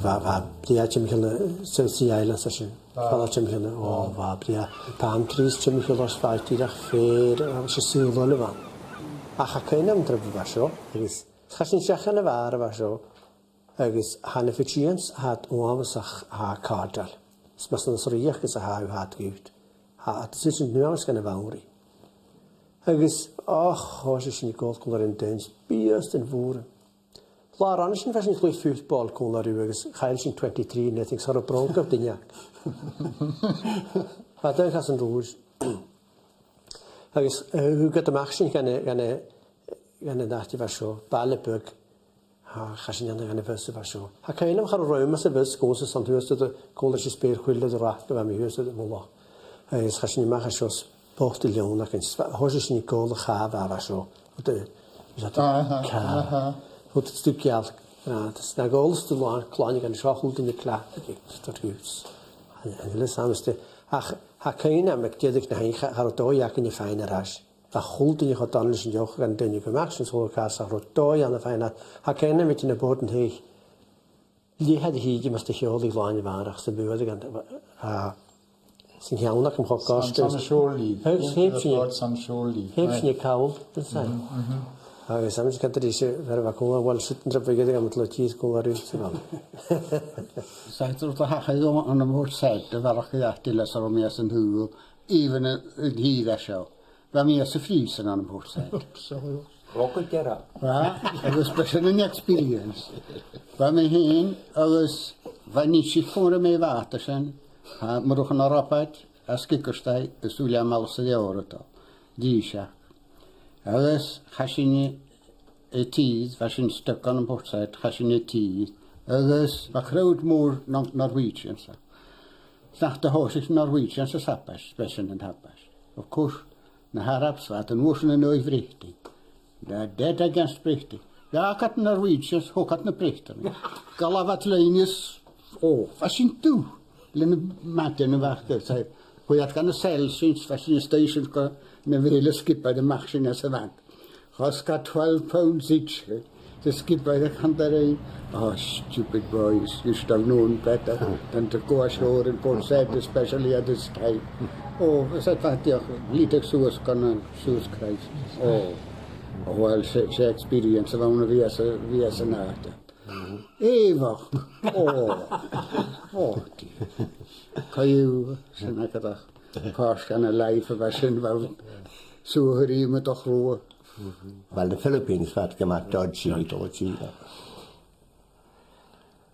va blia chimchile South Islands ashin. Fala chimchile o va blia palm trees chimchile os faitidach fair a se sulole van. A chakainam dref va sho. Is chashin shachane va sho. Agus Hanifichians had oamsach ha cardal. Smastan soriach is a ha hat gift. Ha decision nuance gan a vauri. Agus hoes in gold color in dens biest in voeren. La ranishin fashion play football color agus Heilshin 23 nothing sort of bronc of the yak. But then has an rules. Agus who got the machine gan a dachte show Balleburg. Ha chashin gan a verse of show. Ha kainam har room as a verse goes as something to the college spear quill the rat of me use the mola. Is chashin machos both the leon against horses in gold have a show. Wat het stukje al. Het is naar goals te lang klein en schachelt in de klaar. Dat goed. En de samenste. Ha kainam met dit naar heen gaat door jak in de fijne ras. Dat goed in je gaat dan in joch en dan je gemaakt zo kaas gaat door aan de fijne. Ha kainam met in de boden heen. Die had hier je moest de heel die kleine waardig ze bewoorden gaan. Sin heel nak om gast. Sam Shorley. Heeft je kaul. Dat zijn. Sam's kan er is ver va kom wal sitten drap gede am tlo cheese ko varu simal. Sagt er ha ha on the more side the var ja till så om jag sen hur even hier så. Vad mer så frysen on the more side. Rocket gera. Ja, det var special an experience. Vad med hin alles vad ni får med vatten sen. Ha må kan rapat askikerstai sulia malsa de orata. Disha. Alles chasini tíð, fashin stuck on the portside, chasini tíð. Alles va crowd more Norwegians. Snacht the horses Norwegians as hapas, special and hapas. Of course, na harabs wat en woorden een nooit richting. Dead against richting. Ja, kat Norwegians, ho kat na prichten. Galavat leinies, fashin toe. Lenne matten en wachten, zei. Hoe je het kan zelf sinds fashin station kan. Na vele skippa de machine as a van. Has got 12 pounds each. The skipper the country. Oh, stupid boys! You should have known better than to go ashore in Port Said, especially at this time. Oh, is that what you little Suez can Suez Christ? Oh, well, she experience of one of yes and that. Eva. Oh, can you say that? Pas kan een lijf was wel zo geriemen toch roer. Wel de Philippines wat gemaakt Dodgy.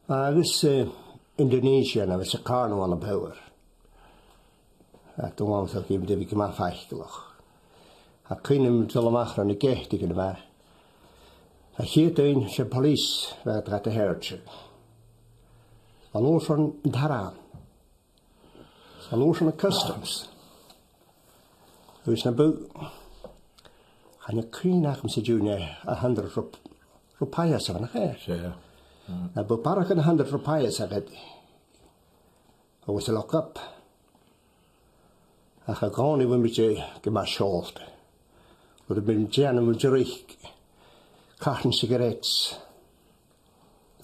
Agus Indonesia na was a carnival on power. Toen was ook even de gemaakt vijftig. Hij kunnen zullen maken aan de gecht kunnen maar. Hij hield een zijn police wat gaat de hertje. Van ons van daaraan. Van ons van de customs. Dus naar buiten. Gaan je kun je om ze doen 100 rupiah zo naar her. Na beparak 100 rupiah zo gaat. Hij was lock up. Hij gaat gewoon even met je gemaakt. Wat ben je aan het terug? Karten sigarettes.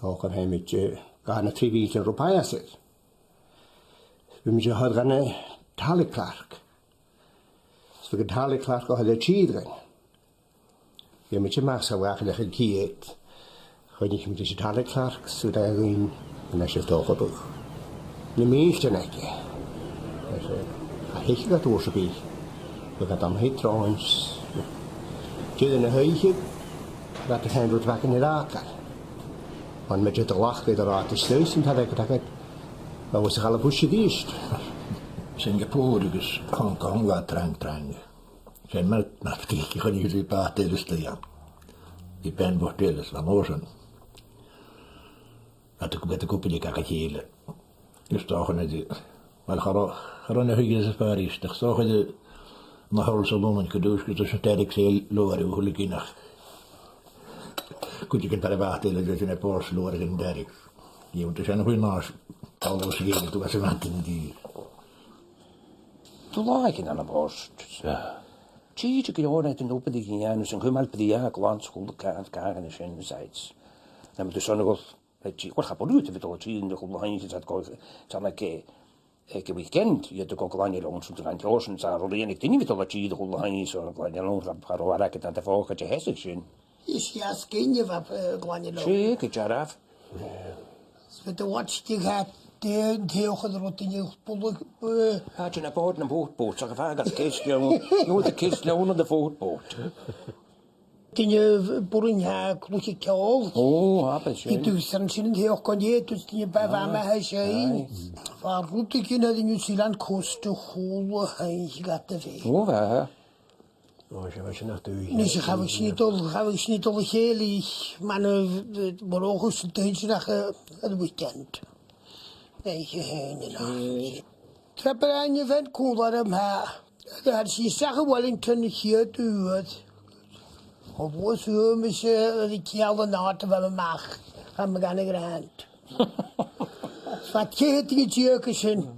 Dan kan hij met je gaan naar 3 rupiah zo. We moeten gaan naar Tally Clark. Dus we Tally Clark gaan de children. Je moet je maar zo wachten dat je kiet. Ga je met de Tally Clark zo daar in en als je toch op. De meeste net. Dus hij gaat oorsprong. We gaan dan heen trouwens. Je in een huisje. Dat hij doet wakker in de raken. Want met je te lachen eruit te sluiten had ik dat. Maar was er alle busje dicht. Singapore dus Hongkong was trang. Zijn met natuurlijk gewoon niet die paar telestellen. Die pen wordt deels van oorzen. Dat ik met de kopie kan gehelen. Dus toch niet. Maar gewoon een hele safari. Dat toch de nog al zo lang gedoos dus een tijd heel loer hoe ik nog. Kun je kan wachten dat je een paar loer in derg. Je moet zijn nog naast alles gegeven toen was het die. Toen lag ik aan de borst. Zie je hoor net een open die ging aan dus een gemal per jaar glans school de kaart en zijn zijds. Dan moet dus nog Wat gaat bedoeld te vertellen? Zie je de goede handjes dat ik weekend je de kokelanje longs om te gaan jossen zijn alleen ik niet vertellen dat je de goede handjes zo een kleine longs gaat waar ik het aan de volgende te hessen zien. Is ja skinje van kleine longs. Zeker jaraf. Met de watch die gaat de heel gedrocht in je spoel. Had je een bootboot zo gevaarlijk als kist je moet de kist onder de voetboot. Kun je boeren ja klootje kool. Oh, happens. Die toestanden zijn heel konje dus die bij me hij zei. Waar route ik naar de Nieuw-Zeeland kust te goede hij gaat te veel. Oh, waar? Oh, je was je nog toe. Dus ga ik niet al gelig, maar morgen is het dinsdag het weekend. Nee, nee. Ik heb er een van cooler maar dat je zeggen Wellington hier doet. Of was hoe met die kelder naten van mijn maag aan mijn grond. Wat je die jurken zijn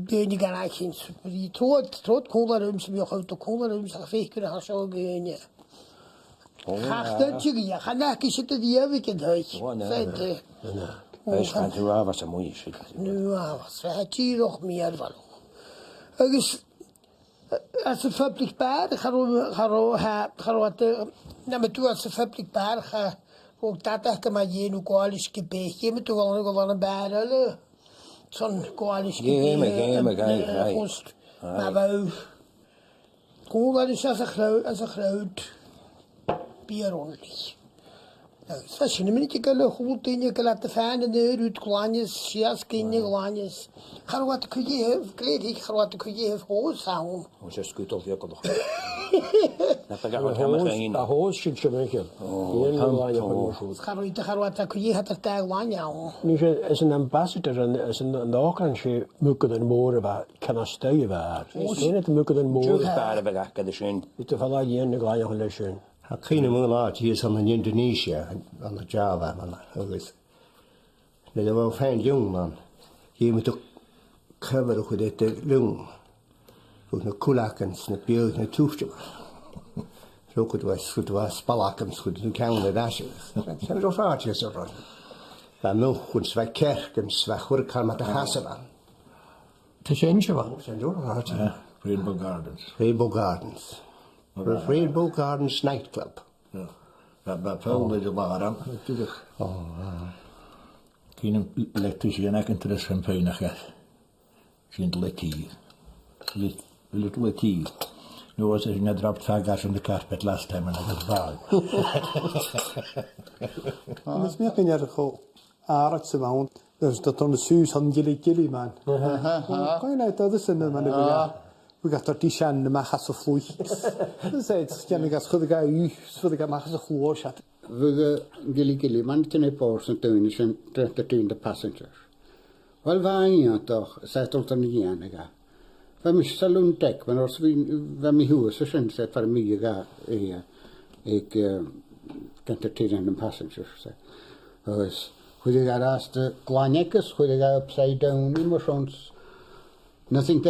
die garages. Die troot cooler rooms me ook de cooler rooms dat kunnen zo gaan. Ga dat je ga naar zitten die weekend huis. Hij gaat er wel wat mooi is. Nu was het hier nog meer van. Dus als ze verplichtbaar gaan wat naar me toe als ze verplichtbaar gaan ook dat echt maar je nu koalisch gebeet je me toch al gewoon een barrel zo'n koalisch gebeet maar wel hoe dat is als een groot bieronlijk. Als je een minuutje kan goed in je kan laten vinden de uit kleintjes ja skinje kleintjes ga wat kun je kleed ik ga wat kun je hoos houden. Hoe is goed of je kan nog. Dat hoos zit je weg. Ga wat kun je het er tegen lang jou. Nu is een ambassador en is een naakantje mukken en moren waar kan stuien waar. Is niet mukken en moren. Paarden begakken de schön. Het is wel een je ga je geleden. Ik ken hem wel uit hier in Indonesië, aan de Java, man. Dat is wel een fijn jong man. Je moet ook coveren hoe dit jong. Voor een kulakens, een beeld, een toefje. Zo goed was spalakens, goed een koude dasjes. Dat zijn zo vaartjes ervan. Maar nog goed, zwei kerkens, zwei hurkan met de hassen aan. Het is eentje van. Dat zijn zo vaartjes. Rainbow Gardens. Rainbow Gardens. Rainbow Gardens Nightclub. Ja, bij veel de waren natuurlijk. Geen elektricien en interesse van veiligheid. Geen Lettie. Nu was er net dropped vagas in the carpet last time and I was bad. Mas mi kan jag gå arat se man. Dus dat dan de sus han gilly man. Kan je nou dat is man de we gaat dat die shan de mag so vloei. Dat is kan ik als goed ga u so de mag so vloei schat. We gilly man ten portion toen zijn 13 passengers. Wel waren toch zet tot een jaar. We moeten saloon tek, maar als we mijn huis zo zijn zet voor mij ga ik kan het tegen de passengers. Dus hoe de gaat de kleinekes, hoe de gaat upside down, emotions. Nothing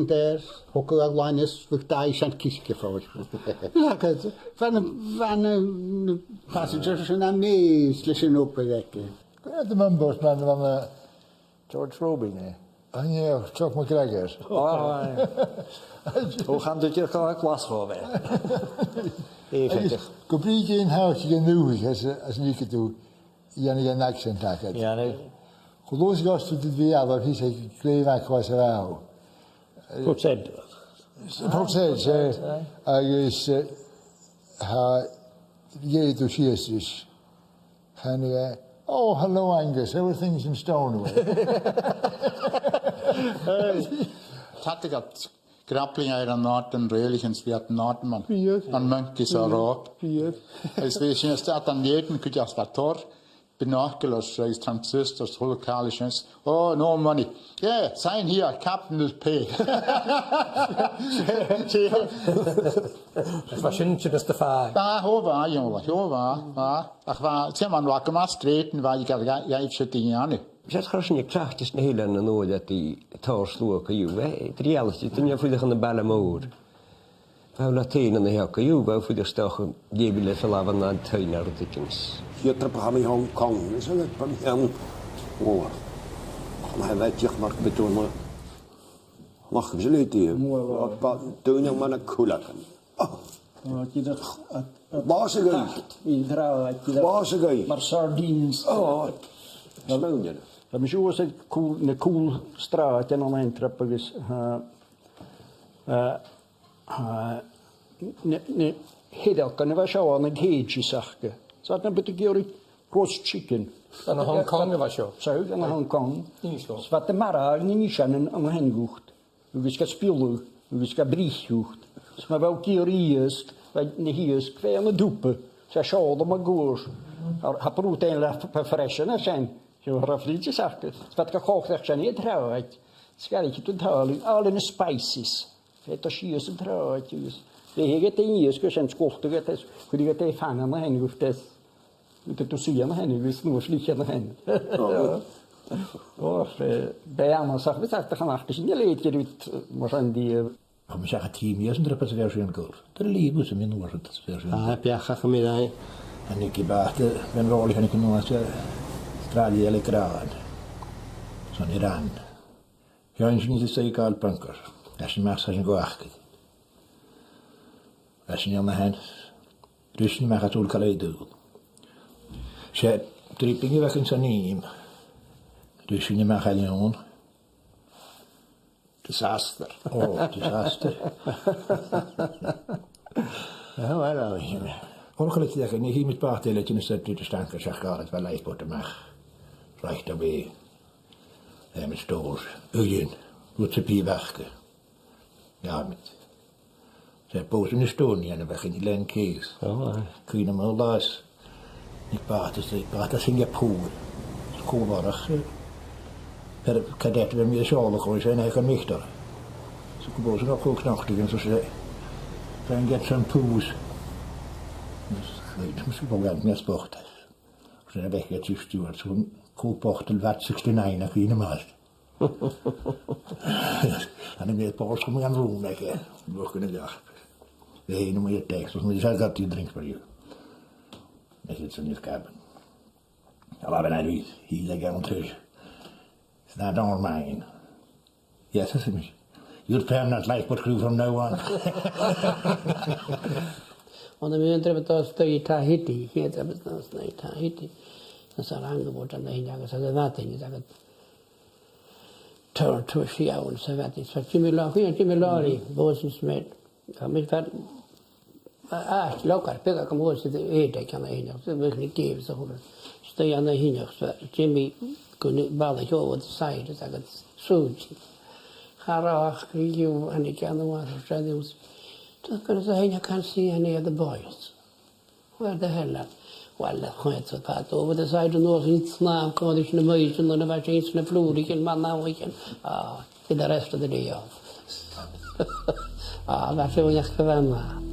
there. Hokker al kleines, we daar zijn kiesje voor. Ja, kijk, van passengers zijn aan mee, slechten opwekken. De members van George Robin, Ah nee, Chuck McGregor. Hoe gaan dit je klas voor mij? Even. Compleet in huis genoeg als niet toe. Je niet een accent hebben. Ja, nee. Geloof ik als het weer dat hij zegt twee weken was er wel. Procent. Procent, hij is je dossiers dus. En oh, hello Angus, everything's in Stoneway. Hatte gat grapplingar an naten religens vi at naten man. An munkis a ra. Es vi sin stat an jeden kut jas vator. Binoculars is transistors holocalisches. Oh, no money. Yeah, sign here, Captain is paid. Het was niet dat de vaar. Da hova, jongen, Ach va, se man wa kemas streten va ik ga ik zit in jane. Zet gewoon je krachtig heel en nooit dat die taarslook je het reality toen je voor de ballen moer. We laten in de hekke je voor de stag die willen verlaten naar tuin naar de Pieter Pami Hong Kong. Is het Pami Hong Kong? Maar hij weet maar bedoel mag je niet hier. Toen je maar een koelaken. Basig. Basig. Maar sardines. Oh. Smaak je? Dat is ook een cool straat en dan eintrap is ne hedel kan we zo aan het heetje zakken. Zat een beetje roast chicken. Dan naar Hong Kong was je. Zo, dan naar Hong Kong. Niet zo. Wat de mara niet aan hen gocht. U is spelen, u is briefgocht. Maar wel kierieus, wat ne hier is twee aan de doepen. Ze schade maar goor. Ha protein laat verfreshen zijn. Je raflietje zakken. Wat gekocht echt zijn niet trouwt. Schalletje tot halen, al in spices. Het is hier zo trouwtjes. We het in hier is zijn skochten het is. Hoe die het vangen naar hen hoeft het. Moet het zien naar hen, is nog vliegen naar hen. Oh, bij allemaal zag we dat gaan achter zien. Je leed je doet maar aan die Om zeggen 10 jaar en er pas weer zo'n koor. Er liep ze min was het weer zo'n. Heb je graag mee? En ik baate ben wel gaan ik nog eens Australië lekker. Zo'n Iran. Ja, en niet is zeker al punker. Dat is maar zo'n goeie. Als je niet aan de hand, dus niet meer gaat ook alleen doen. Ze trippingen weg in zijn neem. Dus je niet meer gaan doen. Disaster. Oh, disaster. Ja, wel. Ongelukkig zeg ik niet hier met paardtelen in de stad te staan. Ik zeg gaat het wel lijfboten mag. Recht daarbij. En met stoos. Uien. Doet ze pier werken. Ja, met. Zij pozen de stoon niet aan de weg in die lijn kees. Kun je hem al laat. Ik praat als Singapore. Schoolwarig. Per kadet bij mij zolen gewoon zijn eigen michter. Ze komen ze nog ook nachtig en zo zei. Zijn get zijn poes. Dus weet misschien wel wat meer sport is. Ze zijn weg get gestuurd. Zo'n koelpochtel wat 69 naar in de maas. En dan meer paus om gaan doen, hè. We kunnen dag. De ene moet je tekst, maar je zei dat je drinkt bij je. Dat zit ze niet hebben. Ja, maar ben hij hier lekker terug. It's not all mine. Yes, that's me. You're permanent lifeboat crew from now on. Och när vi inte vet i Tahiti, heter det någonstans i Tahiti. Så angebot an der Hintergrund, så det var det inte sagt. Tortosia så vet jag. Så Jimmy båsen smed. Ja, men för lockar pega kom hos det det kan jag inte. Så verkligen ge så hon. Så jag när hinner så Jimmy kunde bara gå åt sidan så att suji. Harach ju han gick an var så det var. Då kunde så hinner kan se any of the boys. Where the hell are Well, skönt så att över det sidan nog inte snabbt kan det inte möjligt när det var inte en flodig man när weekend. Det resten av det ja. Varför jag ska vara med.